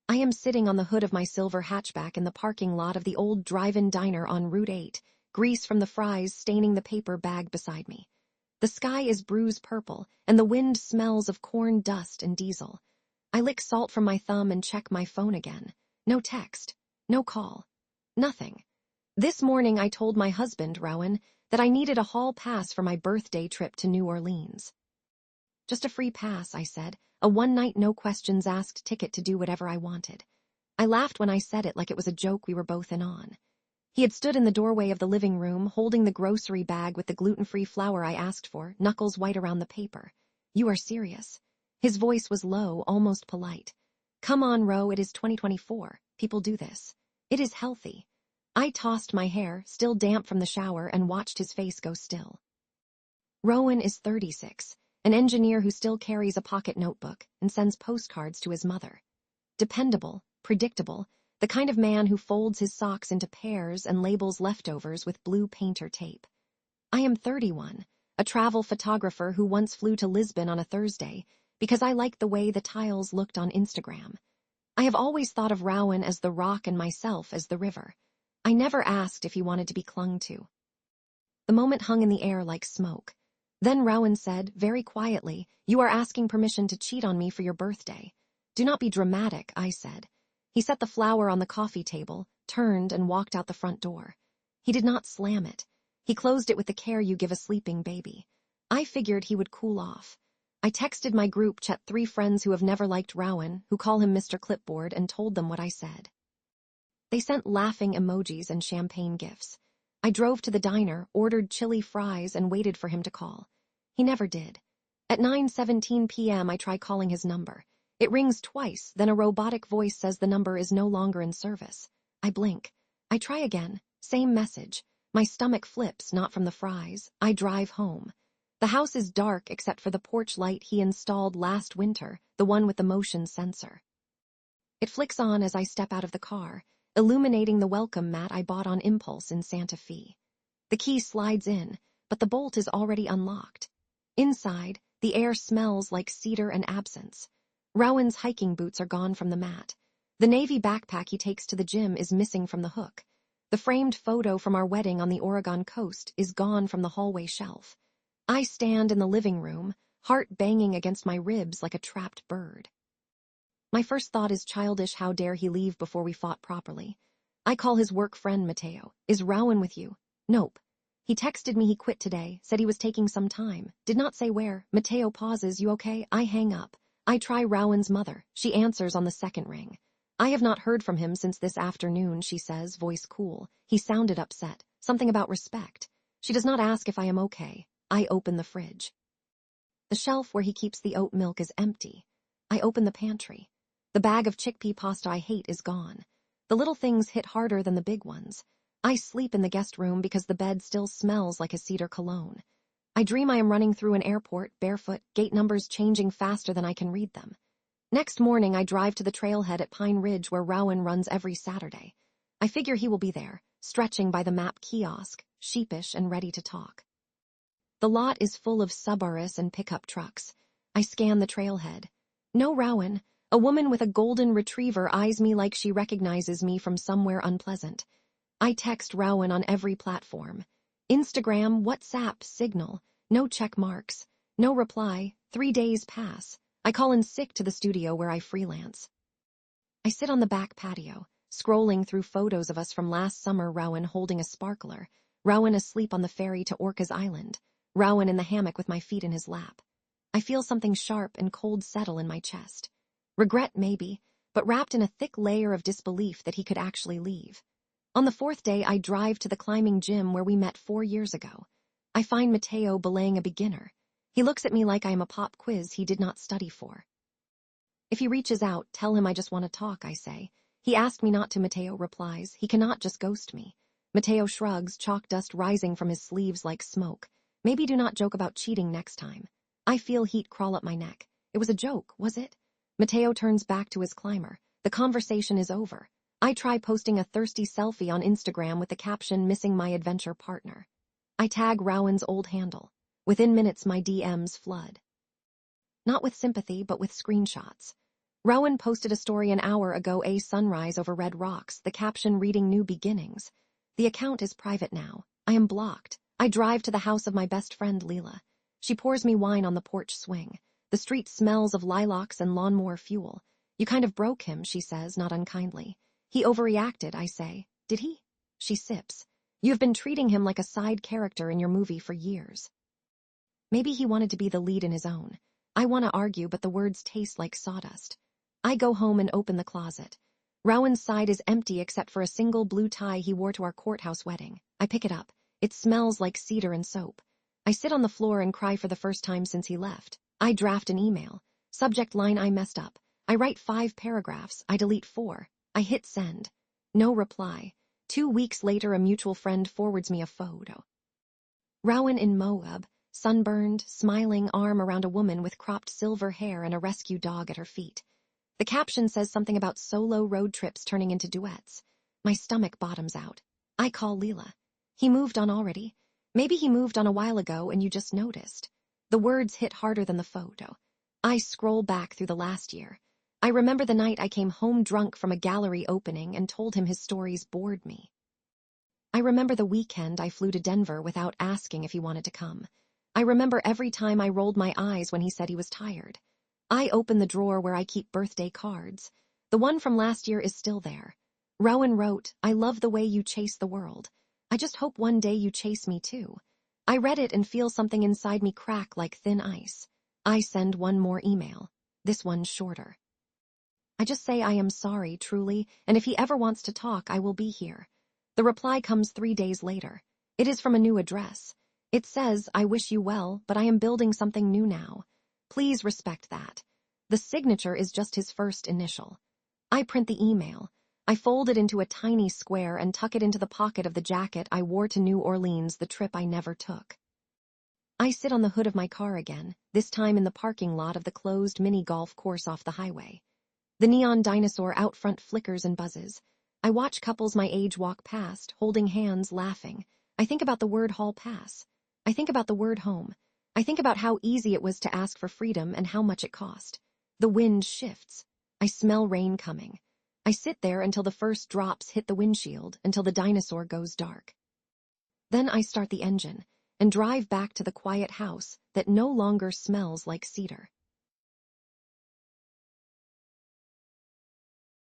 I am sitting on the hood of my silver hatchback in the parking lot of the old drive-in diner on Route 8, grease from the fries staining the paper bag beside me. The sky is bruise purple, and the wind smells of corn dust and diesel. I lick salt from my thumb and check my phone again. No text, no call, nothing. This morning I told my husband, Rowan, that I needed a hall pass for my birthday trip to New Orleans. Just a free pass, I said, a one-night no-questions-asked ticket to do whatever I wanted. I laughed when I said it like it was a joke we were both in on. He had stood in the doorway of the living room, holding the grocery bag with the gluten-free flour I asked for, knuckles white around the paper. You are serious? His voice was low, almost polite. Come on, Ro, it is 2024. People do this. It is healthy. I tossed my hair, still damp from the shower, and watched his face go still. Rowan is 36, an engineer who still carries a pocket notebook and sends postcards to his mother. Dependable, predictable, the kind of man who folds his socks into pairs and labels leftovers with blue painter tape. I am 31, a travel photographer who once flew to Lisbon on a Thursday because I liked the way the tiles looked on Instagram. I have always thought of Rowan as the rock and myself as the river. I never asked if he wanted to be clung to. The moment hung in the air like smoke. Then Rowan said, very quietly, "You are asking permission to cheat on me for your birthday." "Do not be dramatic," I said. He set the flour on the coffee table, turned, and walked out the front door. He did not slam it. He closed it with the care you give a sleeping baby. I figured he would cool off. I texted my group chat 3 friends who have never liked Rowan, who call him Mr. Clipboard, and told them what I said. They sent laughing emojis and champagne gifts. I drove to the diner, ordered chili fries, and waited for him to call. He never did. At 9:17 p.m. I try calling his number. It rings twice, then a robotic voice says the number is no longer in service. I blink. I try again. Same message. My stomach flips, not from the fries. I drive home. The house is dark except for the porch light he installed last winter, the one with the motion sensor. It flicks on as I step out of the car, illuminating the welcome mat I bought on impulse in Santa Fe. The key slides in, but the bolt is already unlocked. Inside, the air smells like cedar and absinthe. Rowan's hiking boots are gone from the mat. The navy backpack he takes to the gym is missing from the hook. The framed photo from our wedding on the Oregon coast is gone from the hallway shelf. I stand in the living room, heart banging against my ribs like a trapped bird. My first thought is childish, how dare he leave before we fought properly. I call his work friend Mateo. Is Rowan with you? Nope. He texted me he quit today, said he was taking some time. Did not say where. Mateo pauses. You okay? I hang up. I try Rowan's mother. She answers on the second ring. I have not heard from him since this afternoon, she says, voice cool. He sounded upset. Something about respect. She does not ask if I am okay. I open the fridge. The shelf where he keeps the oat milk is empty. I open the pantry. The bag of chickpea pasta I hate is gone. The little things hit harder than the big ones. I sleep in the guest room because the bed still smells like a cedar cologne. I dream I am running through an airport, barefoot, gate numbers changing faster than I can read them. Next morning, I drive to the trailhead at Pine Ridge where Rowan runs every Saturday. I figure he will be there, stretching by the map kiosk, sheepish and ready to talk. The lot is full of Subarus and pickup trucks. I scan the trailhead. No Rowan. A woman with a golden retriever eyes me like she recognizes me from somewhere unpleasant. I text Rowan on every platform. Instagram, WhatsApp, Signal. No check marks. No reply. 3 days pass. I call in sick to the studio where I freelance. I sit on the back patio, scrolling through photos of us from last summer, Rowan holding a sparkler, Rowan asleep on the ferry to Orcas Island, Rowan in the hammock with my feet in his lap. I feel something sharp and cold settle in my chest. Regret, maybe, but wrapped in a thick layer of disbelief that he could actually leave. On the 4th day, I drive to the climbing gym where we met 4 years ago. I find Mateo belaying a beginner. He looks at me like I am a pop quiz he did not study for. If he reaches out, tell him I just want to talk, I say. He asked me not to, Mateo replies. He cannot just ghost me. Mateo shrugs, chalk dust rising from his sleeves like smoke. Maybe do not joke about cheating next time. I feel heat crawl up my neck. It was a joke, was it? Mateo turns back to his climber. The conversation is over. I try posting a thirsty selfie on Instagram with the caption, "Missing my adventure partner." I tag Rowan's old handle. Within minutes, my DMs flood. Not with sympathy, but with screenshots. Rowan posted a story an hour ago, a sunrise over red rocks, the caption reading new beginnings. The account is private now. I am blocked. I drive to the house of my best friend, Leela. She pours me wine on the porch swing. The street smells of lilacs and lawnmower fuel. You kind of broke him, she says, not unkindly. He overreacted, I say. Did he? She sips. You've been treating him like a side character in your movie for years. Maybe he wanted to be the lead in his own. I want to argue, but the words taste like sawdust. I go home and open the closet. Rowan's side is empty except for a single blue tie he wore to our courthouse wedding. I pick it up. It smells like cedar and soap. I sit on the floor and cry for the first time since he left. I draft an email. Subject line: I messed up. I write 5 paragraphs. I delete 4. I hit send. No reply. 2 weeks later, a mutual friend forwards me a photo. Rowan in Moab, sunburned, smiling, arm around a woman with cropped silver hair and a rescue dog at her feet. The caption says something about solo road trips turning into duets. My stomach bottoms out. I call Leela. He moved on already. Maybe he moved on a while ago and you just noticed. The words hit harder than the photo. I scroll back through the last year. I remember the night I came home drunk from a gallery opening and told him his stories bored me. I remember the weekend I flew to Denver without asking if he wanted to come. I remember every time I rolled my eyes when he said he was tired. I open the drawer where I keep birthday cards. The one from last year is still there. Rowan wrote, I love the way you chase the world. I just hope one day you chase me too. I read it and feel something inside me crack like thin ice. I send one more email. This one's shorter. I just say I am sorry, truly, and if he ever wants to talk, I will be here. The reply comes 3 days later. It is from a new address. It says, I wish you well, but I am building something new now. Please respect that. The signature is just his first initial. I print the email. I fold it into a tiny square and tuck it into the pocket of the jacket I wore to New Orleans, the trip I never took. I sit on the hood of my car again, this time in the parking lot of the closed mini golf course off the highway. The neon dinosaur out front flickers and buzzes. I watch couples my age walk past, holding hands, laughing. I think about the word hall pass. I think about the word home. I think about how easy it was to ask for freedom and how much it cost. The wind shifts. I smell rain coming. I sit there until the first drops hit the windshield, until the dinosaur goes dark. Then I start the engine and drive back to the quiet house that no longer smells like cedar.